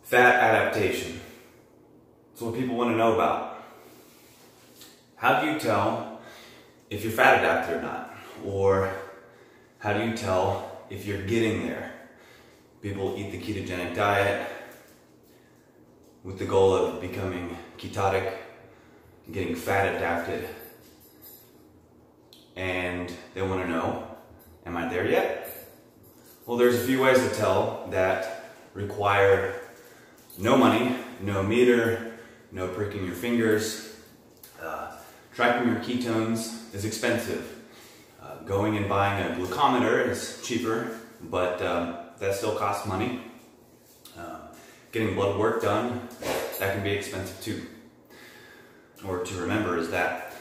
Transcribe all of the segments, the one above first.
Fat adaptation. That's what people want to know about. How do you tell if you're fat adapted or not? Or how do you tell if you're getting there? People eat the ketogenic diet with the goal of becoming ketotic, getting fat adapted, and they want to know, am I there yet? Well, there's a few ways to tell that require no money, no meter, no pricking your fingers. Tracking your ketones is expensive. Going and buying a glucometer is cheaper, but that still costs money. Getting blood work done, that can be expensive too. Or to remember is that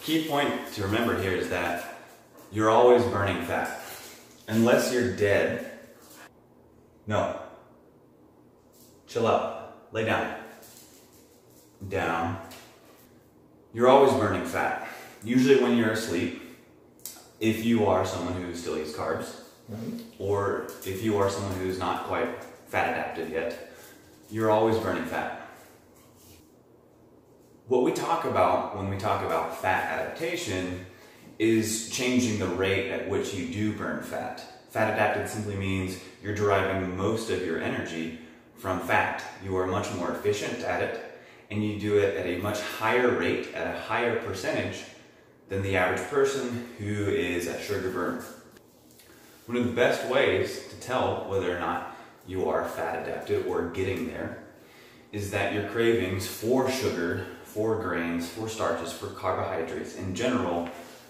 key point to remember here is that you're always burning fat. Unless you're dead. No. Chill out. Lay down. Down. You're always burning fat. Usually when you're asleep, if you are someone who still eats carbs, or if you are someone who's not quite fat adapted yet, you're always burning fat. What we talk about when we talk about fat adaptation is changing the rate at which you do burn fat. Fat adapted simply means you're deriving most of your energy from fat. You are much more efficient at it, and you do it at a much higher rate, at a higher percentage than the average person who is a sugar burner. One of the best ways to tell whether or not you are fat adapted or getting there is that your cravings for sugar, for grains, for starches, for carbohydrates in general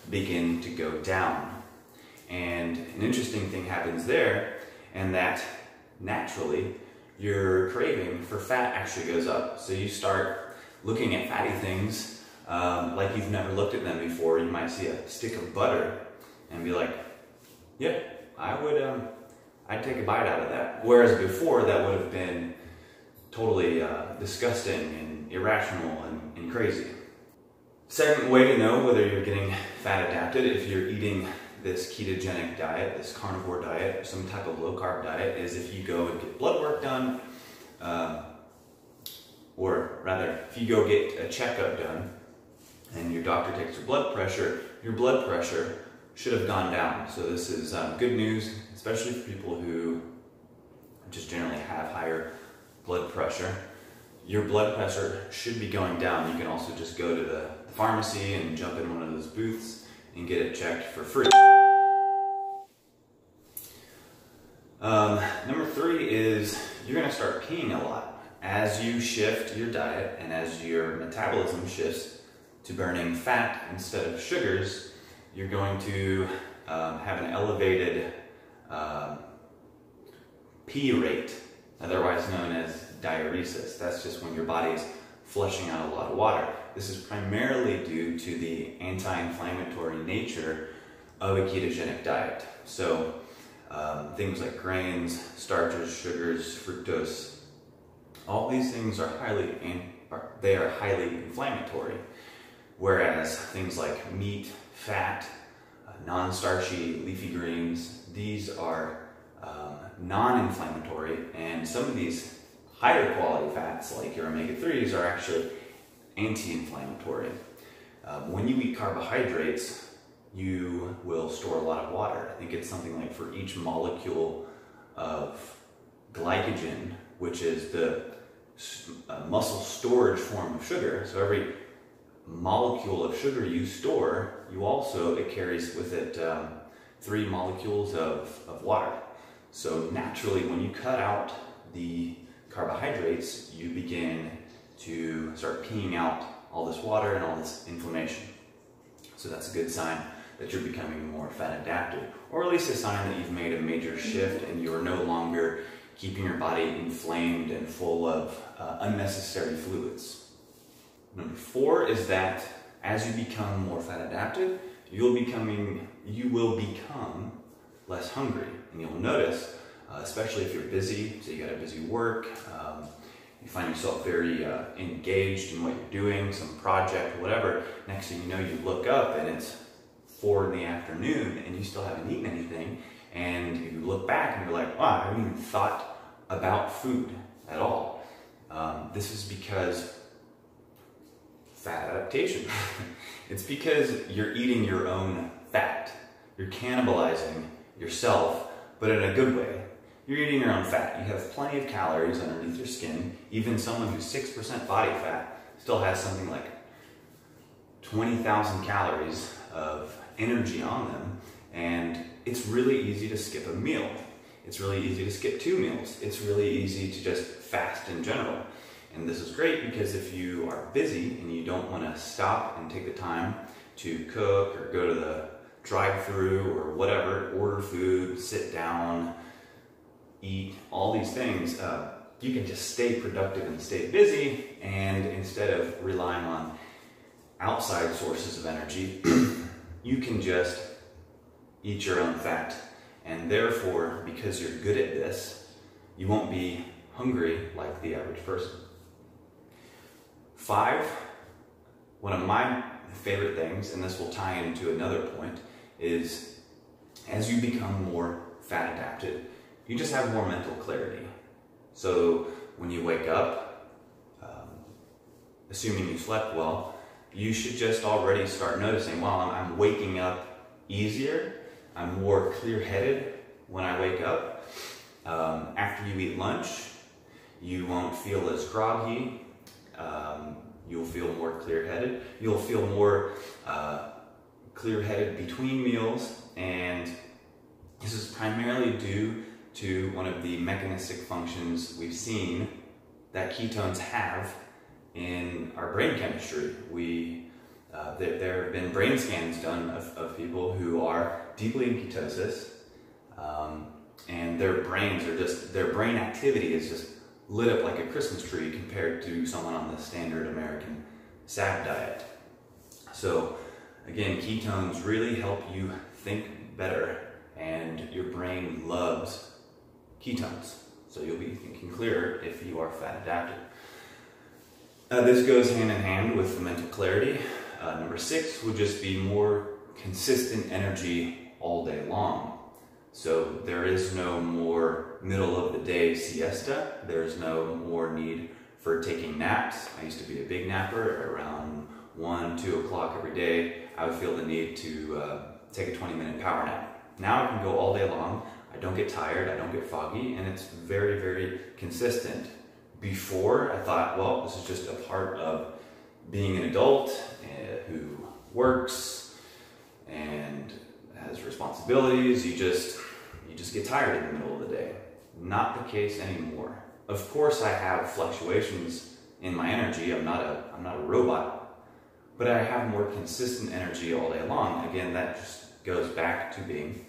begin to go down. And an interesting thing happens there, and that naturally your craving for fat actually goes up. So you start looking at fatty things like you've never looked at them before. You might see a stick of butter and be like, yeah, I'd take a bite out of that. Whereas before that would have been totally disgusting and irrational and crazy. Second way to know whether you're getting fat adapted, if you're eating this ketogenic diet, this carnivore diet, or some type of low carb diet, is if you go and get blood work done, or rather, if you go get a checkup done and your doctor takes your blood pressure should have gone down. So this is good news, especially for people who just generally have higher blood pressure. Your blood pressure should be going down. You can also just go to the pharmacy and jump in one of those booths and get it checked for free. Number 3 is you're going to start peeing a lot. As you shift your diet and as your metabolism shifts to burning fat instead of sugars, you're going to have an elevated pee rate, otherwise known as diuresis. That's just when your body's flushing out a lot of water. This is primarily due to the anti-inflammatory nature of a ketogenic diet. So things like grains, starches, sugars, fructose, all these things are highly inflammatory. Whereas things like meat, fat, non-starchy leafy greens, these are non-inflammatory, and some of these higher quality fats like your omega-3s are actually anti-inflammatory. When you eat carbohydrates, you will store a lot of water. I think it's something like for each molecule of glycogen, which is the muscle storage form of sugar. So every molecule of sugar you store, it carries with it 3 molecules of water. So naturally, when you cut out the carbohydrates, you begin to start peeing out all this water and all this inflammation. So that's a good sign that you're becoming more fat adapted, or at least a sign that you've made a major shift and you're no longer keeping your body inflamed and full of unnecessary fluids. Number 4 is that as you become more fat adapted, you will become less hungry. And you'll notice, especially if you're busy, so you got a busy work, you find yourself very engaged in what you're doing, some project, whatever. Next thing you know, you look up and it's 4 in the afternoon and you still haven't eaten anything, And you look back and you're like, wow, I haven't even thought about food at all. This is because fat adaptation. It's because you're eating your own fat. You're cannibalizing yourself, but in a good way. You're eating your own fat. You have plenty of calories underneath your skin. Even someone who's 6% body fat still has something like 20,000 calories of energy on them. And it's really easy to skip a meal. It's really easy to skip 2 meals. It's really easy to just fast in general. And this is great because if you are busy and you don't want to stop and take the time to cook or go to the drive-through or whatever, order food, sit down, eat, all these things, you can just stay productive and stay busy, and instead of relying on outside sources of energy, you can just eat your own fat. And therefore, because you're good at this, you won't be hungry like the average person. 5, one of my favorite things, and this will tie into another point, is as you become more fat adapted, you just have more mental clarity. So when you wake up, assuming you slept well, you should just already start noticing, well, I'm waking up easier, I'm more clear-headed when I wake up. After you eat lunch, you won't feel as groggy. You'll feel more clear-headed. You'll feel more clear-headed between meals, and this is primarily due to one of the mechanistic functions we've seen that ketones have in our brain chemistry. There have been brain scans done of people who are deeply in ketosis, and their brains are just, their brain activity is just lit up like a Christmas tree compared to someone on the standard American SAD diet. So again, ketones really help you think better, and your brain loves ketones. So you'll be thinking clearer if you are fat adapted. This goes hand in hand with the mental clarity. Number 6 would just be more consistent energy all day long. So there is no more middle of the day siesta. There's no more need for taking naps. I used to be a big napper. Around 1, 2 o'clock every day, I would feel the need to take a 20-minute power nap. Now I can go all day long. I don't get tired, I don't get foggy, and it's very, very consistent. Before, I thought, well, this is just a part of being an adult who works and has responsibilities. You just get tired in the middle of the day. Not the case anymore. Of course, I have fluctuations in my energy. I'm not a robot, but I have more consistent energy all day long. Again, that just goes back to being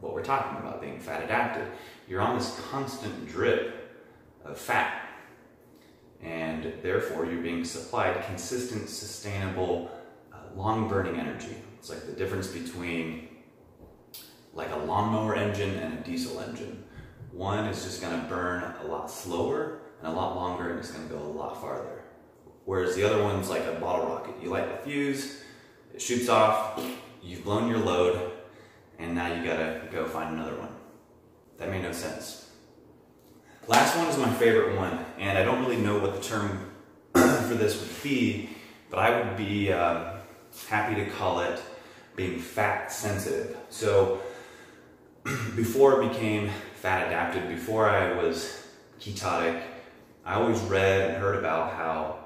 what we're talking about, being fat adapted. You're on this constant drip of fat, and therefore you're being supplied consistent, sustainable, long-burning energy. It's like the difference between like a lawnmower engine and a diesel engine. One is just going to burn a lot slower and a lot longer, and it's going to go a lot farther. Whereas the other one's like a bottle rocket. You light the fuse, it shoots off, you've blown your load, and now you gotta go find another one. That made no sense. Last one is my favorite one, and I don't really know what the term for this would be, but I would be happy to call it being fat sensitive. So before I became fat adapted, before I was ketotic, I always read and heard about how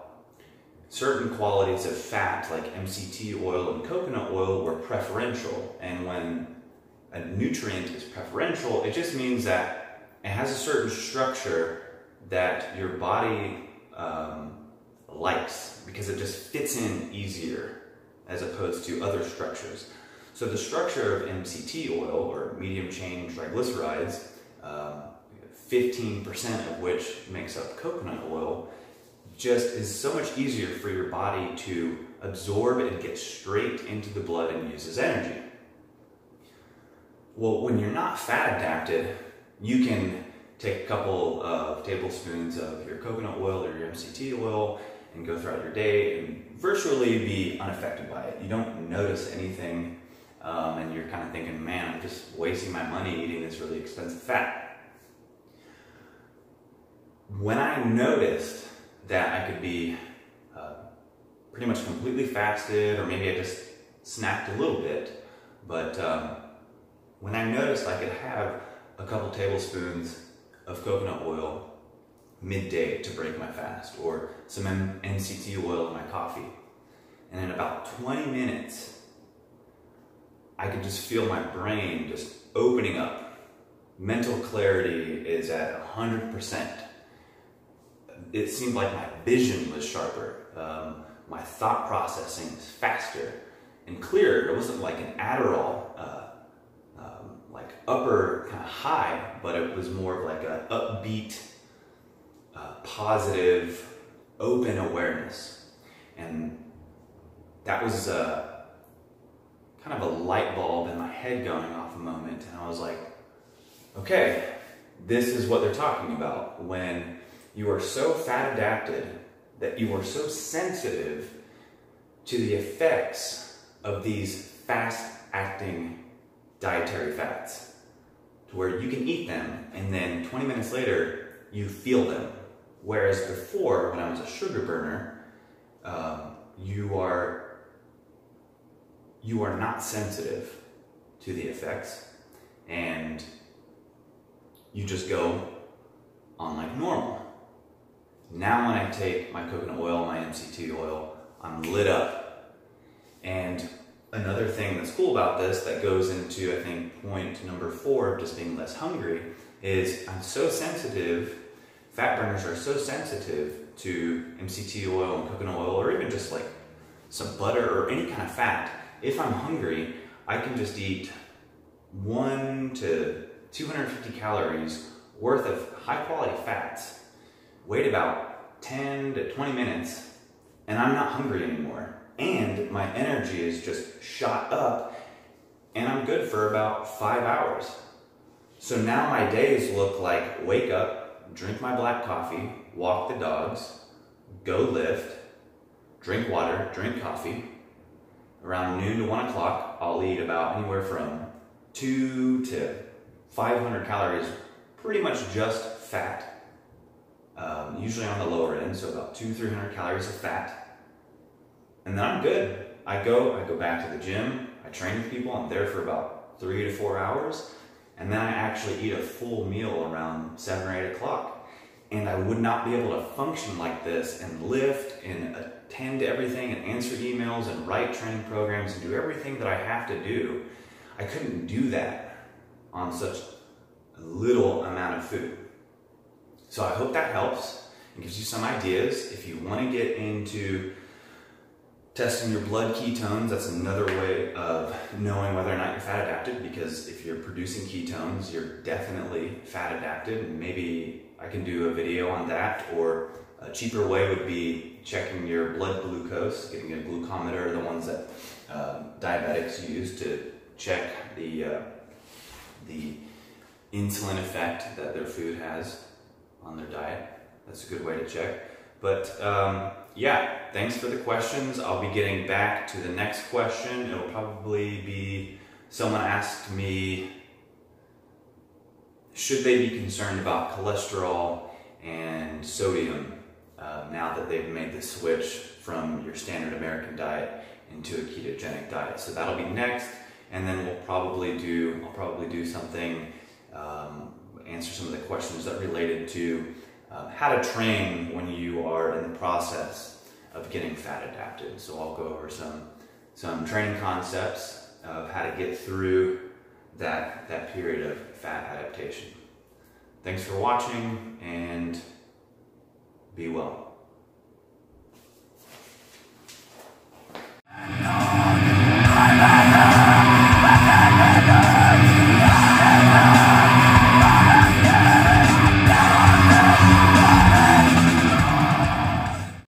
certain qualities of fat, like MCT oil and coconut oil, were preferential. And when a nutrient is preferential, it just means that it has a certain structure that your body likes, because it just fits in easier as opposed to other structures. So the structure of MCT oil, or medium chain triglycerides, 15% of which makes up coconut oil, just is so much easier for your body to absorb and get straight into the blood and use as energy. Well, when you're not fat adapted, you can take a couple of tablespoons of your coconut oil or your MCT oil and go throughout your day and virtually be unaffected by it. You don't notice anything and you're kind of thinking, man, I'm just wasting my money eating this really expensive fat. When I noticed that I could be pretty much completely fasted, or maybe I just snacked a little bit, but when I noticed I could have a couple tablespoons of coconut oil midday to break my fast, or some MCT oil in my coffee, and in about 20 minutes, I could just feel my brain just opening up. Mental clarity is at 100%. It seemed like my vision was sharper. My thought processing is faster and clearer. It wasn't like an Adderall, like upper kind of high, but it was more of like an upbeat, positive, open awareness. And that was kind of a light bulb in my head going off a moment. And I was like, okay, this is what they're talking about. When you are so fat adapted that you are so sensitive to the effects of these fast-acting dietary fats, to where you can eat them and then 20 minutes later you feel them. Whereas before, when I was a sugar burner, you are not sensitive to the effects, and you just go on like normal. Now when I take my coconut oil, my MCT oil, I'm lit up. And another thing that's cool about this that goes into, I think, point number 4 of just being less hungry is I'm so sensitive, fat burners are so sensitive to MCT oil and coconut oil, or even just like some butter or any kind of fat. If I'm hungry, I can just eat 1 to 250 calories worth of high quality fats, wait about 10 to 20 minutes, and I'm not hungry anymore. And my energy is just shot up, and I'm good for about 5 hours. So now my days look like wake up, drink my black coffee, walk the dogs, go lift, drink water, drink coffee. Around noon to 1 o'clock, I'll eat about anywhere from 2 to 500 calories, pretty much just fat. Usually on the lower end, so about 200-300 calories of fat. And then I'm good. I go back to the gym, I train with people, I'm there for about 3 to 4 hours, and then I actually eat a full meal around 7 or 8 o'clock. And I would not be able to function like this and lift and attend to everything and answer emails and write training programs and do everything that I have to do. I couldn't do that on such a little amount of food. So I hope that helps and gives you some ideas. If you want to get into testing your blood ketones, that's another way of knowing whether or not you're fat adapted, because if you're producing ketones, you're definitely fat adapted, and maybe I can do a video on that. Or a cheaper way would be checking your blood glucose, getting a glucometer, the ones that diabetics use to check the insulin effect that their food has on their diet. That's a good way to check. But yeah, thanks for the questions. I'll be getting back to the next question. It'll probably be, someone asked me, should they be concerned about cholesterol and sodium now that they've made the switch from your standard American diet into a ketogenic diet? So that'll be next, and then I'll probably do something, answer some of the questions that related to how to train when you are in the process of getting fat adapted. So I'll go over some training concepts of how to get through that period of fat adaptation. Thanks for watching, and be well. I'm